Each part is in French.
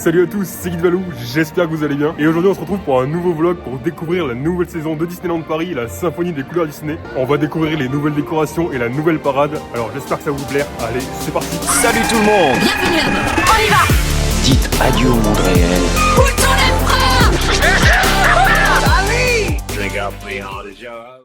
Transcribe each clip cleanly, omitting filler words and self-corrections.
Salut à tous, c'est Guy Valou, j'espère que vous allez bien. Et aujourd'hui on se retrouve pour un nouveau vlog pour découvrir la nouvelle saison de Disneyland Paris, la symphonie des couleurs Disney. On va découvrir les nouvelles décorations et la nouvelle parade. Alors j'espère que ça va vous plaire. Allez, c'est parti. Salut tout le monde. Bienvenue à bord, on y va. Dites adieu au monde réel. Où sont les freins? Allez. Drink up the hard job.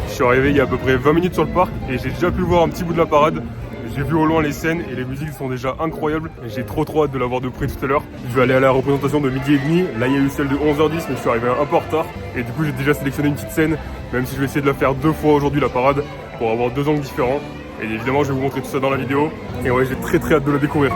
Je suis arrivé il y a à peu près 20 minutes sur le parc et j'ai déjà pu voir un petit bout de la parade. J'ai vu au loin les scènes et les musiques sont déjà incroyables. J'ai trop hâte de la voir de près tout à l'heure. Je vais aller à la représentation de midi et demi. Là il y a eu celle de 11h10 mais je suis arrivé un peu en retard. Et du coup j'ai déjà sélectionné une petite scène, même si je vais essayer de la faire 2 fois aujourd'hui la parade pour avoir 2 angles différents. Et évidemment je vais vous montrer tout ça dans la vidéo. Et ouais, j'ai très hâte de la découvrir.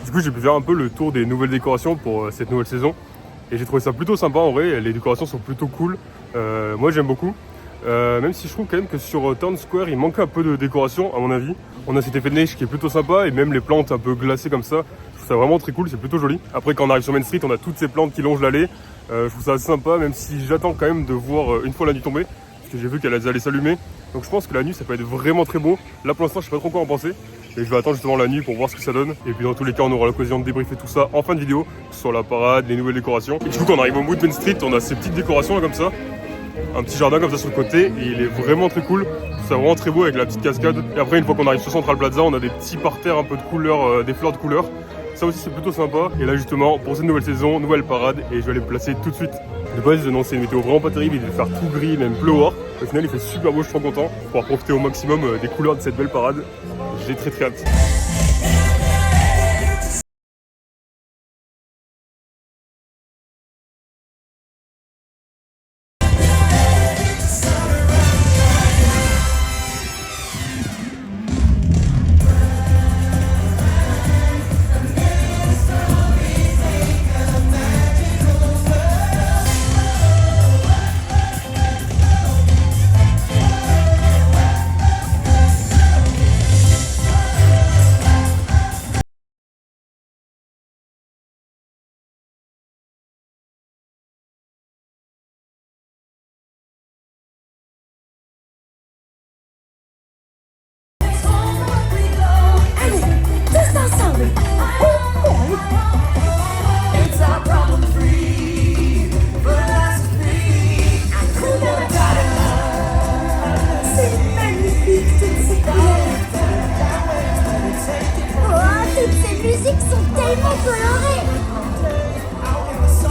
Du coup j'ai pu faire un peu le tour des nouvelles décorations pour cette nouvelle saison et j'ai trouvé ça plutôt sympa en vrai, les décorations sont plutôt cool, moi j'aime beaucoup, même si je trouve quand même que sur Town Square il manque un peu de décoration à mon avis. On a cet effet de neige qui est plutôt sympa et même les plantes un peu glacées comme ça, je trouve ça vraiment très cool, c'est plutôt joli. Après quand on arrive sur Main Street on a toutes ces plantes qui longent l'allée, je trouve ça assez sympa même si j'attends quand même de voir une fois la nuit tomber, parce que j'ai vu qu'elle allait s'allumer, donc je pense que la nuit ça peut être vraiment très beau. Là pour l'instant je sais pas trop quoi en penser. Et je vais attendre justement la nuit pour voir ce que ça donne. Et puis dans tous les cas on aura l'occasion de débriefer tout ça en fin de vidéo, sur la parade, les nouvelles décorations. Et du coup quand on arrive au bout de Main Street, on a ces petites décorations là comme ça. Un petit jardin comme ça sur le côté et il est vraiment très cool. C'est vraiment très beau avec la petite cascade. Et après une fois qu'on arrive sur Central Plaza, on a des petits parterres un peu de couleurs, des fleurs de couleur. Ça aussi c'est plutôt sympa. Et là justement pour cette nouvelle saison, nouvelle parade et je vais aller me placer tout de suite. De base ils annonçaient une météo vraiment pas terrible, il devait faire tout gris, même pleuvoir. Au final il fait super beau, je suis trop content. Pour pouvoir profiter au maximum des couleurs de cette belle parade. J'ai très hâte.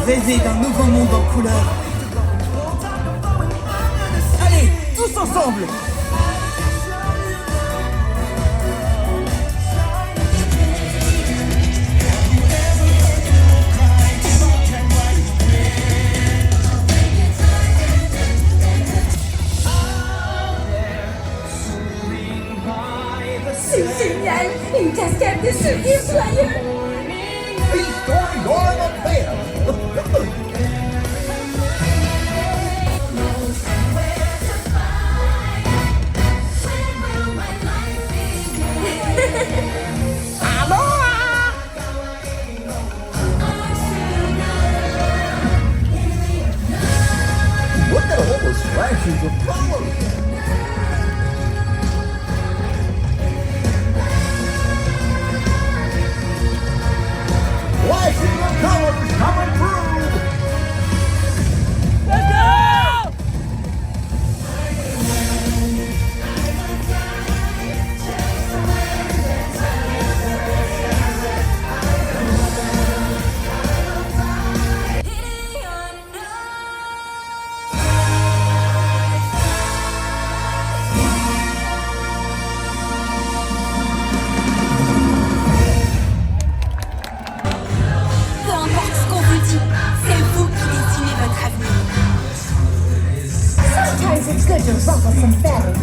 Rêver d'un nouveau monde en couleur. Allez, tous ensemble! splashes of color. Flashes of colors coming through. Let's go! Peu importe ce qu'on vous dit, c'est vous qui dessinez votre avenir. Sometimes it's good to ruffle some feathers.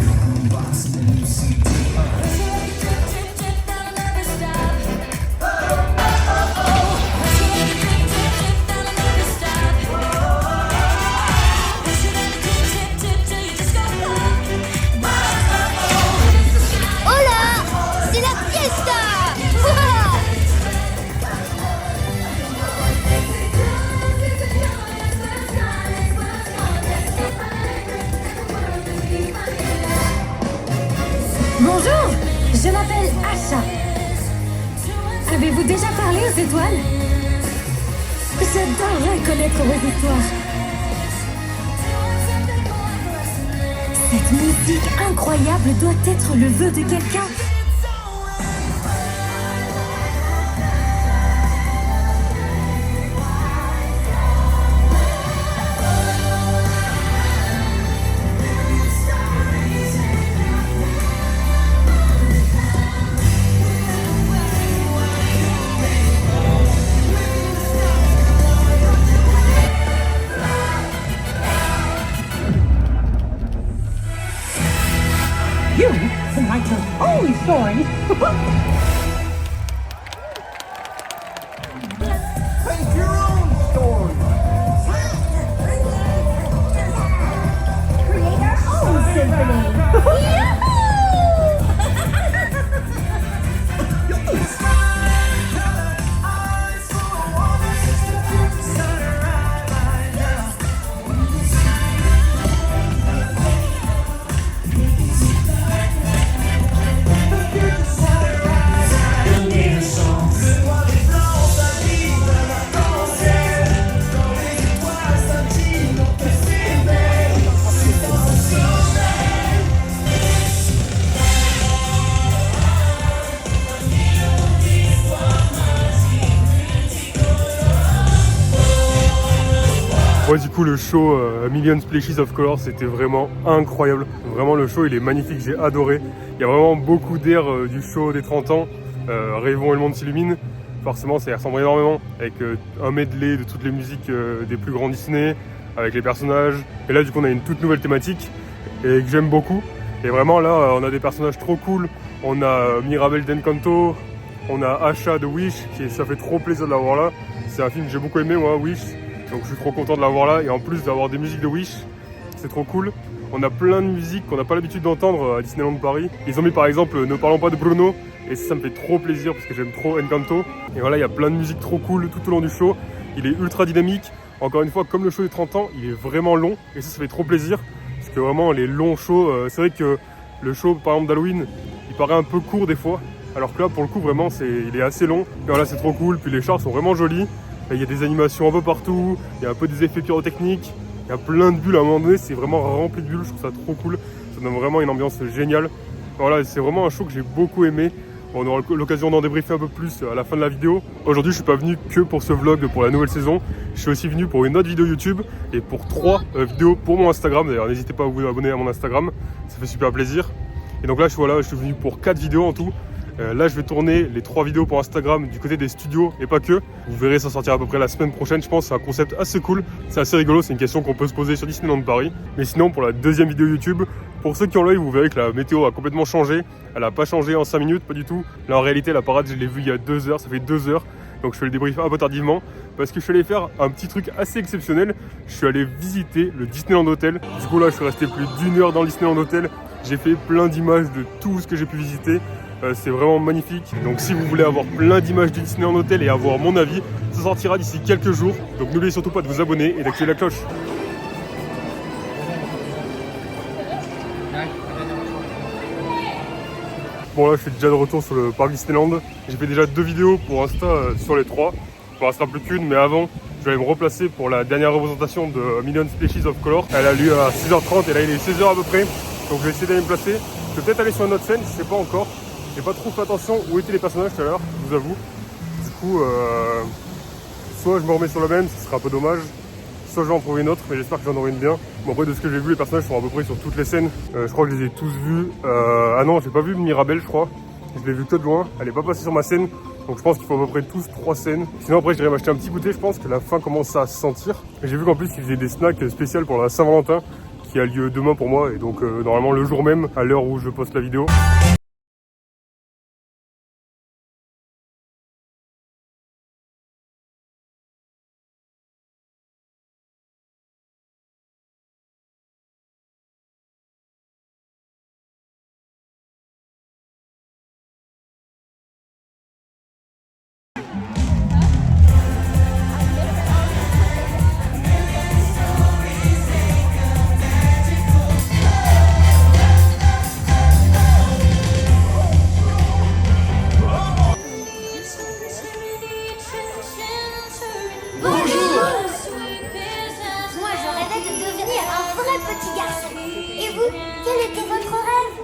Oh là, c'est la fiesta! Ouah. Bonjour, je m'appelle Asha. Avez-vous déjà parlé aux étoiles? J'adorerais connaître vos histoires. Cette musique incroyable doit être le vœu de quelqu'un. You can write your own story. Paint your own story. Create our own symphony. Ouais, du coup, le show A Million Splashes of Color, c'était vraiment incroyable. Vraiment, le show, il est magnifique, j'ai adoré. Il y a vraiment beaucoup d'air du show des 30 ans. Rêvons et le monde s'illumine. Forcément, ça y ressemble énormément. Avec un medley de toutes les musiques des plus grands Disney, avec les personnages. Et là, du coup, on a une toute nouvelle thématique et que j'aime beaucoup. Et vraiment, là, on a des personnages trop cool. On a Mirabel d'Encanto. On a Asha de Wish, ça fait trop plaisir de l'avoir là. C'est un film que j'ai beaucoup aimé, moi, Wish. Donc je suis trop content de l'avoir là, et en plus d'avoir des musiques de Wish, c'est trop cool. On a plein de musiques qu'on n'a pas l'habitude d'entendre à Disneyland Paris. Ils ont mis par exemple Ne parlons pas de Bruno, et ça me fait trop plaisir parce que j'aime trop Encanto. Et voilà, il y a plein de musiques trop cool tout au long du show. Il est ultra dynamique. Encore une fois, comme le show des 30 ans, il est vraiment long, et ça fait trop plaisir. Parce que vraiment, les longs shows, c'est vrai que le show par exemple d'Halloween, il paraît un peu court des fois. Alors que là, pour le coup, vraiment, il est assez long. Et voilà, c'est trop cool. Puis les chars sont vraiment jolis. Il y a des animations un peu partout, il y a un peu des effets pyrotechniques, il y a plein de bulles à un moment donné, c'est vraiment rempli de bulles, je trouve ça trop cool. Ça donne vraiment une ambiance géniale. Voilà, c'est vraiment un show que j'ai beaucoup aimé. On aura l'occasion d'en débriefer un peu plus à la fin de la vidéo. Aujourd'hui, je suis pas venu que pour ce vlog pour la nouvelle saison. Je suis aussi venu pour une autre vidéo YouTube et pour 3 vidéos pour mon Instagram. D'ailleurs, n'hésitez pas à vous abonner à mon Instagram, ça fait super plaisir. Et donc là, je suis venu pour 4 vidéos en tout. Là, je vais tourner les 3 vidéos pour Instagram du côté des studios et pas que. Vous verrez, ça sortira à peu près la semaine prochaine. Je pense que c'est un concept assez cool. C'est assez rigolo. C'est une question qu'on peut se poser sur Disneyland Paris. Mais sinon, pour la deuxième vidéo YouTube, pour ceux qui ont l'œil, vous verrez que la météo a complètement changé. Elle n'a pas changé en 5 minutes, pas du tout. Là, en réalité, la parade, je l'ai vue il y a 2 heures. Ça fait 2 heures. Donc, je fais le débrief un peu tardivement parce que je suis allé faire un petit truc assez exceptionnel. Je suis allé visiter le Disneyland Hotel. Du coup, là, je suis resté plus d'1 heure dans le Disneyland Hotel. J'ai fait plein d'images de tout ce que j'ai pu visiter. C'est vraiment magnifique. Donc si vous voulez avoir plein d'images du Disneyland Hotel et avoir mon avis, ça sortira d'ici quelques jours. Donc n'oubliez surtout pas de vous abonner et d'activer la cloche. Bon là je suis déjà de retour sur le parc Disneyland. J'ai fait déjà 2 vidéos pour Insta sur les 3. Il ne restera plus qu'une, mais avant je vais aller me replacer pour la dernière représentation de Million Species of Color. Elle a lieu à 6h30 et là il est 16h à peu près. Donc je vais essayer d'aller me placer. Je vais peut-être aller sur une autre scène, je ne sais pas encore. J'ai pas trop fait attention où étaient les personnages tout à l'heure, je vous avoue. Du coup, soit je me remets sur la même, ce serait un peu dommage. Soit je vais en trouver une autre, mais j'espère que j'en aurai une bien. Bon, après, de ce que j'ai vu, les personnages sont à peu près sur toutes les scènes. Je crois que je les ai tous vus. Ah non, j'ai pas vu Mirabelle, je crois. Je l'ai vu que de loin. Elle est pas passée sur ma scène. Donc je pense qu'il faut à peu près tous 3 scènes. Sinon, après, je dirais m'acheter un petit goûter. Je pense que la faim commence à se sentir. Et j'ai vu qu'en plus, ils faisaient des snacks spéciaux pour la Saint-Valentin, qui a lieu demain pour moi. Et donc, normalement, le jour même, à l'heure où je poste la vidéo. Moi, je rêvais de devenir un vrai petit garçon. Et vous, quel était votre rêve?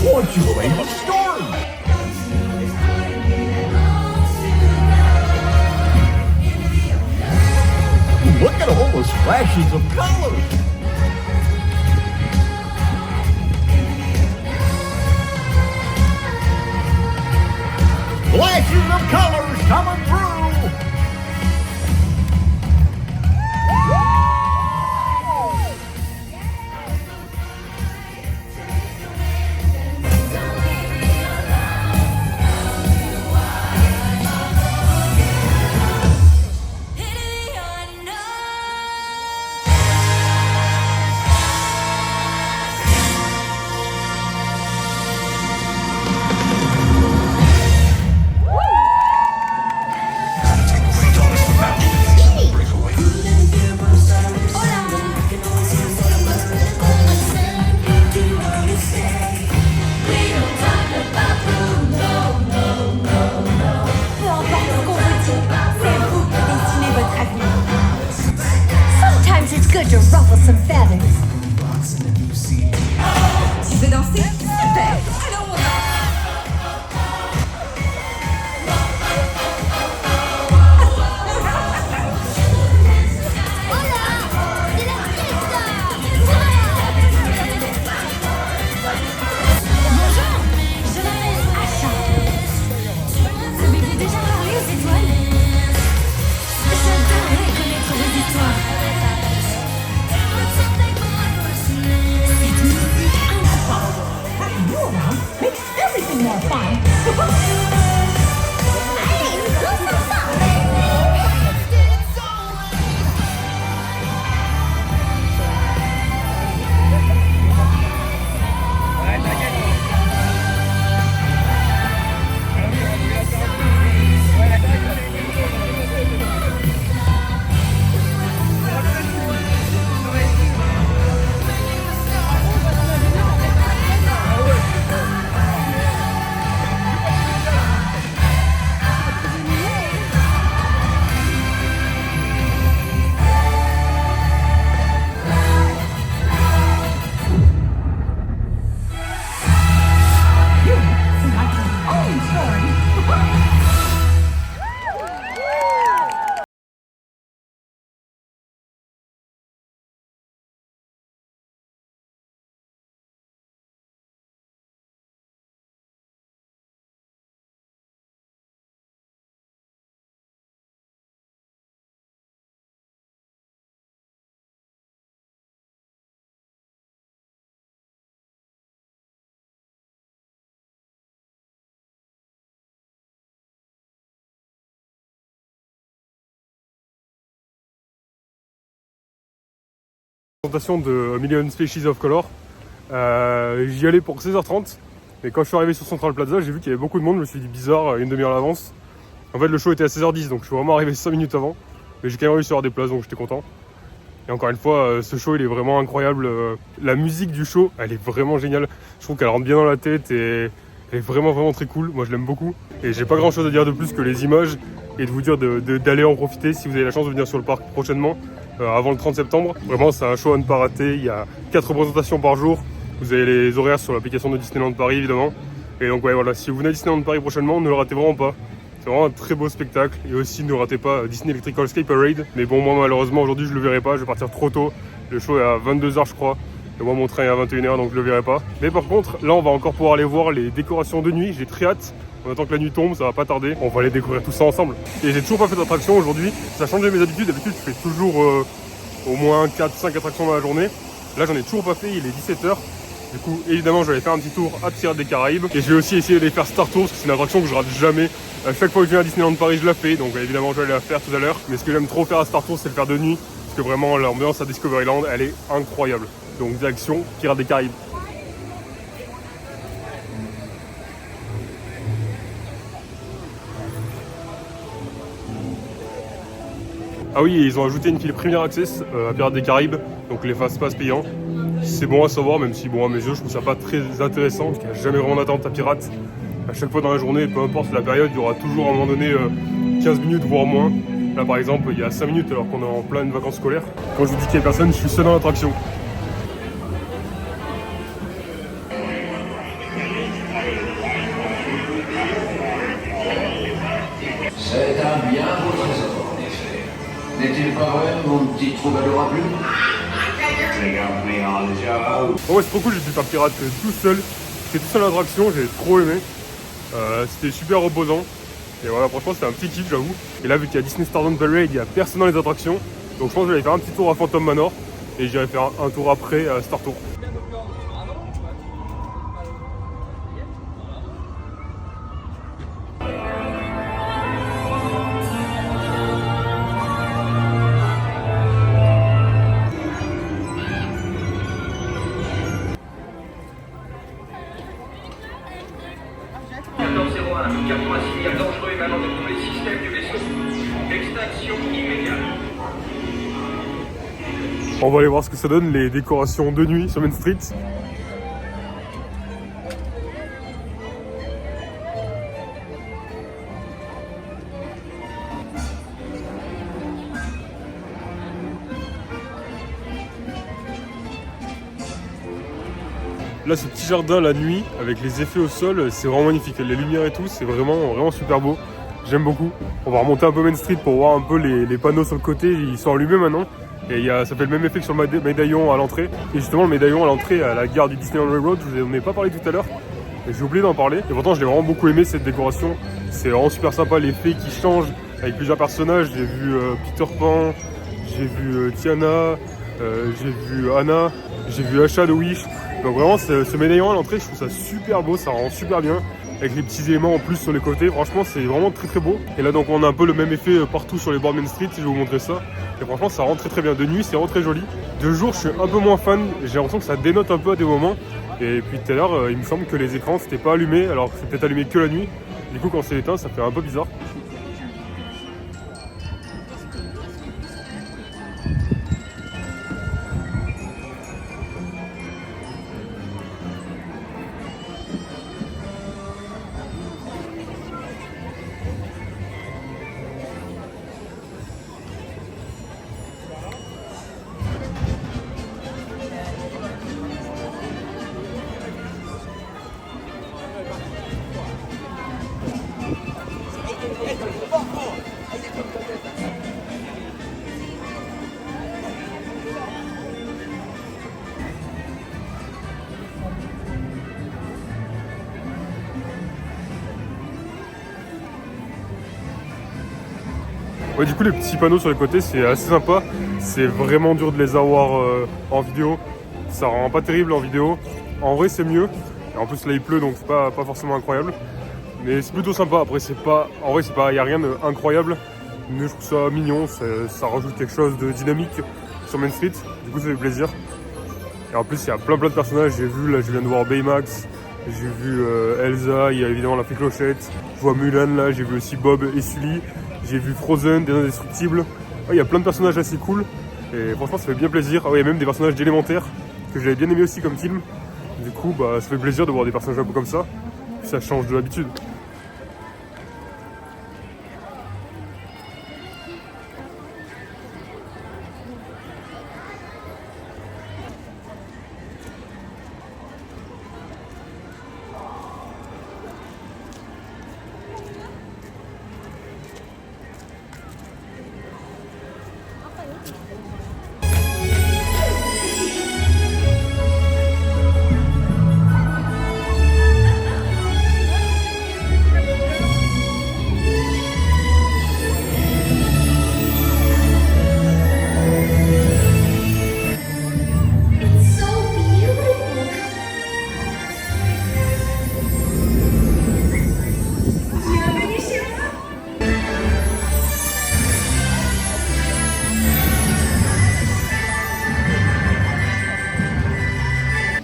Won't you read the story? Look at all those flashes of color. Flashes of colors coming through. Good to ruffle some feathers. Tu veux danser? Super! Bonjour, je m'appelle Asha. Avez-vous déjà parlé aux étoiles? J'adorerais connaître vos histoires. Présentation de Million Species of Color. J'y allais pour 16h30. Mais quand je suis arrivé sur Central Plaza, j'ai vu qu'il y avait beaucoup de monde. Je me suis dit bizarre, une demi-heure à l'avance. En fait, le show était à 16h10, donc je suis vraiment arrivé 5 minutes avant. Mais j'ai quand même réussi à avoir des places, donc j'étais content. Et encore une fois, ce show, il est vraiment incroyable. La musique du show, elle est vraiment géniale. Je trouve qu'elle rentre bien dans la tête et elle est vraiment très cool. Moi, je l'aime beaucoup. Et j'ai pas grand-chose à dire de plus que les images et de vous dire d'aller en profiter si vous avez la chance de venir sur le parc prochainement, avant le 30 septembre. Vraiment, c'est un show à ne pas rater. Il y a 4 représentations par jour. Vous avez les horaires sur l'application de Disneyland Paris, évidemment. Et donc, ouais, voilà, si vous venez à Disneyland Paris prochainement, ne le ratez vraiment pas. C'est vraiment un très beau spectacle. Et aussi, ne ratez pas Disney Electrical Escape Parade. Mais bon, moi, malheureusement, aujourd'hui, je le verrai pas. Je vais partir trop tôt. Le show est à 22h, je crois. Et moi, mon train est à 21h, donc je le verrai pas. Mais par contre, là, on va encore pouvoir aller voir les décorations de nuit. J'ai très hâte. On attend que la nuit tombe, ça va pas tarder. On va aller découvrir tout ça ensemble. Et j'ai toujours pas fait d'attraction aujourd'hui. Ça a changé mes habitudes. D'habitude, je fais toujours au moins 4-5 attractions dans la journée. Là, j'en ai toujours pas fait. Il est 17h. Du coup, évidemment, je vais aller faire un petit tour à Pirates des Caraïbes. Et je vais aussi essayer d'aller faire Star Tours, parce que c'est une attraction que je rate jamais. À chaque fois que je viens à Disneyland Paris, je la fais. Donc évidemment, je vais aller la faire tout à l'heure. Mais ce que j'aime trop faire à Star Tours, c'est le faire de nuit. Parce que vraiment, l'ambiance à Discoveryland, elle est incroyable. Donc direction Pirates des Caraïbes. Ah oui, ils ont ajouté une file Premier Access à Pirates des Caraïbes. Donc les fast-pass payants. C'est bon à savoir, même si bon à mes yeux je trouve ça pas très intéressant parce qu'il n'y a jamais vraiment d'attente à Pirates. À chaque fois dans la journée, peu importe la période, il y aura toujours à un moment donné 15 minutes voire moins. Là par exemple il y a 5 minutes alors qu'on est en pleine vacances scolaires. Quand je vous dis qu'il n'y a personne, je suis seul dans l'attraction. C'est un bien beau trésor en effet. N'est-il pas vrai, mon petit troubadour à plumes? Oh ouais, c'est trop cool, j'ai pu faire Pirate tout seul. J'étais tout seul à l'attraction, j'ai trop aimé. C'était super reposant. Et voilà, franchement, c'était un petit kiff, j'avoue. Et là, vu qu'il y a Disney Stardom Parade, il n'y a personne dans les attractions. Donc je pense que je vais aller faire un petit tour à Phantom Manor. Et j'irai faire un tour après à Star Tour. dangereux émanant de tous les systèmes du vaisseau. Extinction immédiate. On va aller voir ce que ça donne, les décorations de nuit sur Main Street. Là, ce petit jardin la nuit, avec les effets au sol, c'est vraiment magnifique. Les lumières et tout, c'est vraiment super beau. J'aime beaucoup. On va remonter un peu Main Street pour voir un peu les panneaux sur le côté. Ils sont allumés maintenant. Et ça fait le même effet que sur le médaillon à l'entrée. Et justement, le médaillon à l'entrée à la gare du Disneyland Railroad, je vous en ai pas parlé tout à l'heure. J'ai oublié d'en parler. Et pourtant, je l'ai vraiment beaucoup aimé cette décoration. C'est vraiment super sympa, les fées qui changent avec plusieurs personnages. J'ai vu Peter Pan, j'ai vu Tiana, j'ai vu Anna, j'ai vu Asha de Wish. Donc vraiment, ce médaillon à l'entrée, je trouve ça super beau, ça rend super bien. Avec les petits éléments en plus sur les côtés, franchement c'est vraiment très beau. Et là donc on a un peu le même effet partout sur les bords de Main Street, si je vais vous montrer ça. Et franchement ça rend très bien, de nuit c'est vraiment très joli. De jour je suis un peu moins fan, j'ai l'impression que ça dénote un peu à des moments. Et puis tout à l'heure il me semble que les écrans c'était pas allumé, alors c'est peut-être allumé que la nuit. Du coup quand c'est éteint ça fait un peu bizarre. Ouais, du coup les petits panneaux sur les côtés c'est assez sympa, c'est vraiment dur de les avoir en vidéo, ça rend pas terrible en vidéo, en vrai c'est mieux, et en plus là il pleut donc c'est pas forcément incroyable, mais c'est plutôt sympa. Après c'est pas, en vrai c'est pas, y a rien d'incroyable, mais je trouve ça mignon, ça rajoute quelque chose de dynamique sur Main Street, du coup ça fait plaisir. Et en plus il y a plein de personnages, j'ai vu, là je viens de voir Baymax, j'ai vu Elsa, il y a évidemment la Fée Clochette, je vois Mulan là, j'ai vu aussi Bob et Sully, j'ai vu Frozen, des Indestructibles. Il y a plein de personnages assez cool et franchement ça fait bien plaisir. Ah ouais, il y a même des personnages d'Élémentaire que j'avais bien aimé aussi comme film. Du coup bah ça fait plaisir de voir des personnages un peu comme ça, ça change de l'habitude.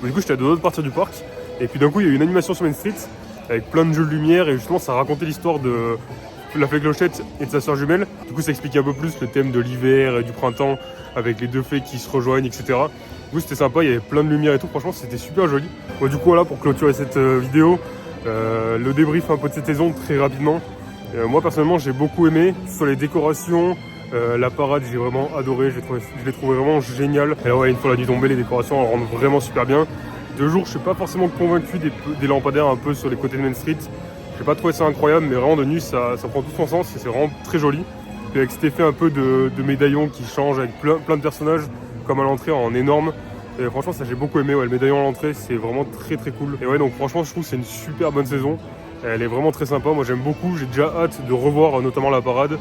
Du coup j'étais à 2 doigts de partir du parc et puis d'un coup il y a eu une animation sur Main Street avec plein de jeux de lumière et justement ça racontait l'histoire de la Fée Clochette et de sa sœur jumelle. Du coup ça expliquait un peu plus le thème de l'hiver et du printemps avec les deux fées qui se rejoignent, etc. Du coup c'était sympa, il y avait plein de lumière et tout, franchement c'était super joli. Bon, du coup voilà, pour clôturer cette vidéo, le débrief un peu de cette saison très rapidement. Moi personnellement j'ai beaucoup aimé, sur les décorations, la parade j'ai vraiment adoré, je l'ai trouvé vraiment génial. Et là ouais, une fois la nuit tombée, les décorations elles rendent vraiment super bien. De jour je suis pas forcément convaincu des lampadaires un peu sur les côtés de Main Street. J'ai pas trouvé ça incroyable, mais vraiment de nuit ça prend tout son sens et c'est vraiment très joli. Et avec cet effet un peu de médaillon qui change avec plein de personnages, comme à l'entrée en énorme. Et franchement ça j'ai beaucoup aimé, ouais, le médaillon à l'entrée c'est vraiment très cool. Et ouais, donc franchement je trouve que c'est une super bonne saison. Elle est vraiment très sympa, moi j'aime beaucoup, j'ai déjà hâte de revoir notamment la parade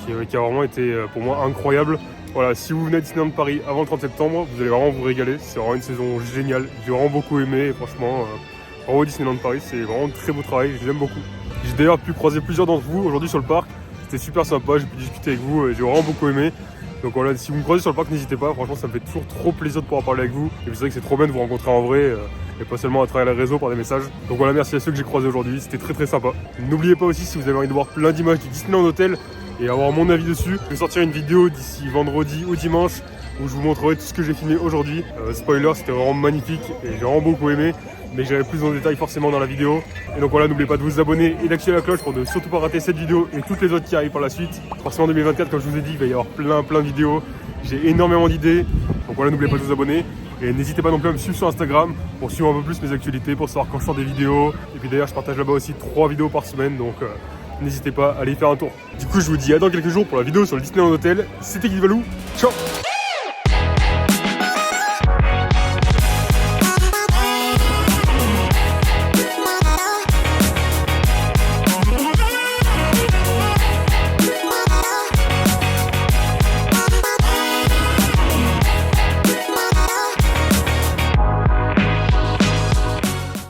qui a vraiment été pour moi incroyable. Voilà, si vous venez à Disneyland Paris avant le 30 septembre, vous allez vraiment vous régaler, c'est vraiment une saison géniale, j'ai vraiment beaucoup aimé et franchement, bravo Disneyland Paris, c'est vraiment un très beau travail, je les aime beaucoup. J'ai d'ailleurs pu croiser plusieurs d'entre vous aujourd'hui sur le parc, c'était super sympa, j'ai pu discuter avec vous, j'ai vraiment beaucoup aimé. Donc voilà, si vous me croisez sur le parc, n'hésitez pas, franchement ça me fait toujours trop plaisir de pouvoir parler avec vous. Et c'est vrai que c'est trop bien de vous rencontrer en vrai, et pas seulement à travers les réseaux par des messages. Donc voilà, merci à ceux que j'ai croisés aujourd'hui, c'était très sympa. N'oubliez pas aussi, si vous avez envie de voir plein d'images du Disneyland Hotel et avoir mon avis dessus, je vais sortir une vidéo d'ici vendredi ou dimanche où je vous montrerai tout ce que j'ai filmé aujourd'hui. Spoiler, c'était vraiment magnifique et j'ai vraiment beaucoup aimé, mais j'irai plus en détail forcément dans la vidéo. Et donc voilà, n'oubliez pas de vous abonner et d'activer la cloche pour ne surtout pas rater cette vidéo et toutes les autres qui arrivent par la suite. Forcément en 2024, comme je vous ai dit, il va y avoir plein de vidéos. J'ai énormément d'idées, donc voilà, n'oubliez pas de vous abonner. Et n'hésitez pas non plus à me suivre sur Instagram pour suivre un peu plus mes actualités, pour savoir quand je sors des vidéos. Et puis d'ailleurs, je partage là-bas aussi 3 vidéos par semaine, donc n'hésitez pas à aller y faire un tour. Du coup, je vous dis à dans quelques jours pour la vidéo sur le Disneyland Hotel. C'était Guy Valou, ciao!